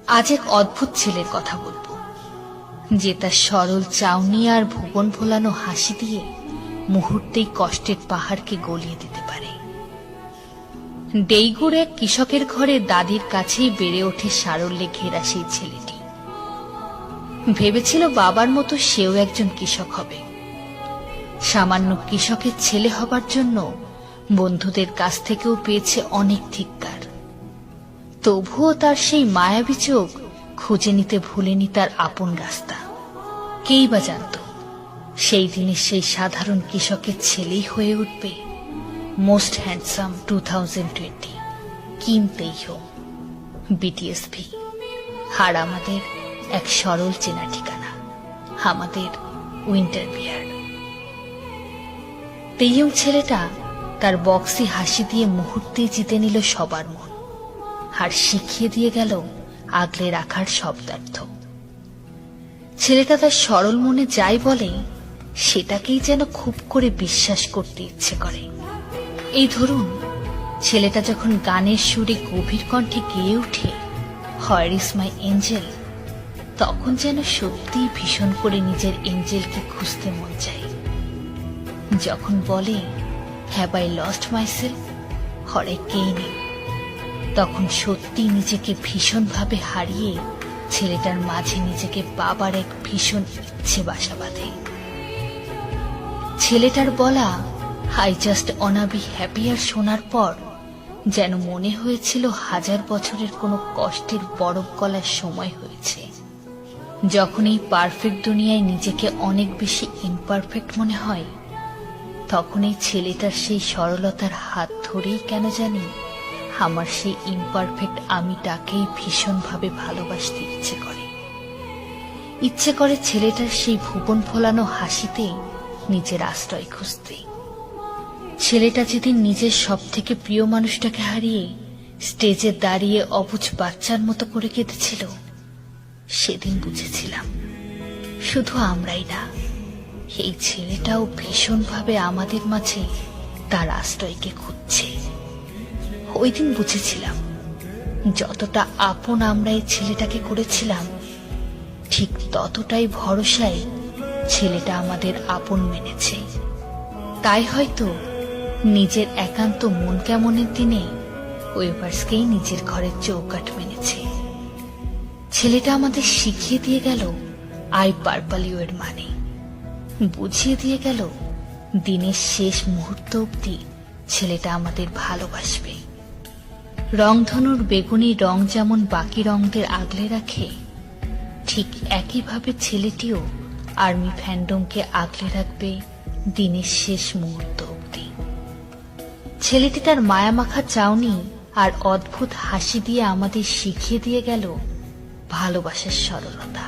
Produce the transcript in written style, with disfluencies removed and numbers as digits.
আজ এক অদ্ভুত ছেলের কথা বলবো, যে তার সরল চাউনি আর ভুবন ভোলানো হাসি দিয়ে মুহূর্তেই কষ্টের পাহাড়কে গলিয়ে দিতে পারে। ডেইগুর এক কৃষকের ঘরে দাদির কাছেই বেড়ে ওঠে সারল্যে ঘেরা সেই ছেলেটি। ভেবেছিল বাবার মতো সেও একজন কৃষক হবে। সামান্য কৃষকের ছেলে হবার জন্য বন্ধুদের কাছ থেকেও পেয়েছে অনেক ধিক্কার। তবুও তার সেই মায়াবী চোখ খুঁজে নিতে ভুলেনি তার আপন রাস্তা। কেই বা জানত সেই দিনের সেই সাধারণ কৃষকের ছেলেই হয়ে উঠবে মোস্ট হ্যান্ডসাম 2020 কিম তেইহো বিটিএসভি। আর আমাদের এক সরল চেনা ঠিকানা, আমাদের উইন্টার বিয়ার। তেইয়ং ছেলেটা তার বক্সি হাসি দিয়ে মুহূর্তেই জিতে নিল সবার মন, আর শিখিয়ে দিয়ে গেল আগলে রাখার শব্দার্থ। ছেলেটা তার সরল মনে যাই বলে সেটাকেই যেন খুব করে বিশ্বাস করতে ইচ্ছে করে। এই ধরুন, ছেলেটা যখন গানের সুরে গভীর কণ্ঠে গেয়ে ওঠে হোয়ার ইজ মাই এঞ্জেল, তখন যেন সত্যিই ভীষণ করে নিজের এঞ্জেলকে খুঁজতে মন চায়। যখন বলে have I lost myself or I gain it, তখন সত্যি নিজেকে ভীষণভাবে হারিয়ে ছেলেটার মাঝে নিজেকে পাবার এক ভীষণ ইচ্ছে বাসা বাঁধে। ছেলেটার বলা আই জাস্ট ওয়ানা বি হ্যাপিয়ার শোনার পর যেন মনে হয়েছিল 1000 বছরের কোনো কষ্টের বরফ গলার সময় হয়েছে, যখন এই পারফেক্ট দুনিয়ায় নিজেকে অনেক বেশি ইমপারফেক্ট মনে হয়। তখন এই ছেলেটার সেই সরলতার হাত ধরেই কেন জানি আমার সেই ইমপারফেক্ট আমিটাকেই ভীষণভাবে ভালোবাসতে ইচ্ছে করে ছেলেটার সেই ভুবন ফোলানো হাসিতে নিজের আশ্রয় খুঁজতে। ছেলেটা যেদিন নিজের সব থেকে প্রিয় মানুষটাকে হারিয়ে স্টেজে দাঁড়িয়ে অবুঝ বাচ্চার মতো করে কেঁদেছিল, সেদিন বুঝেছিলাম শুধু আমরাই না, এই ছেলেটাও ভীষণভাবে আমাদের মাঝে তার আশ্রয়কে খুঁজছে। ওই দিন বুঝেছিলাম যতটা আপন আমরা এই ছেলেটাকে করেছিলাম, ঠিক ততটাই ভরসায় ছেলেটা আমাদের আপন মেনেছে। তাই হয়তো নিজের একান্ত মন কেমনের দিনে ওয়েভার্সকেই নিজের ঘরের চৌকাঠ মেনেছে। ছেলেটা আমাদের শিখিয়ে দিয়ে গেল আই পার্পল ইউ এর মানে, বুঝিয়ে দিয়ে গেল দিনের শেষ মুহূর্ত অবধি ছেলেটা আমাদের ভালোবাসবে। রংধনুর বেগুনি রং যেমন বাকি রংদের আগলে রাখে, ঠিক একইভাবে ছেলেটিও আর্মি ফ্যান্ডমকে আগলে রাখবে দিনের শেষ মুহূর্ত অবধি। ছেলেটি তার মায়ামাখা চাউনি আর অদ্ভুত হাসি দিয়ে আমাদের শিখিয়ে দিয়ে গেল ভালোবাসার সরলতা।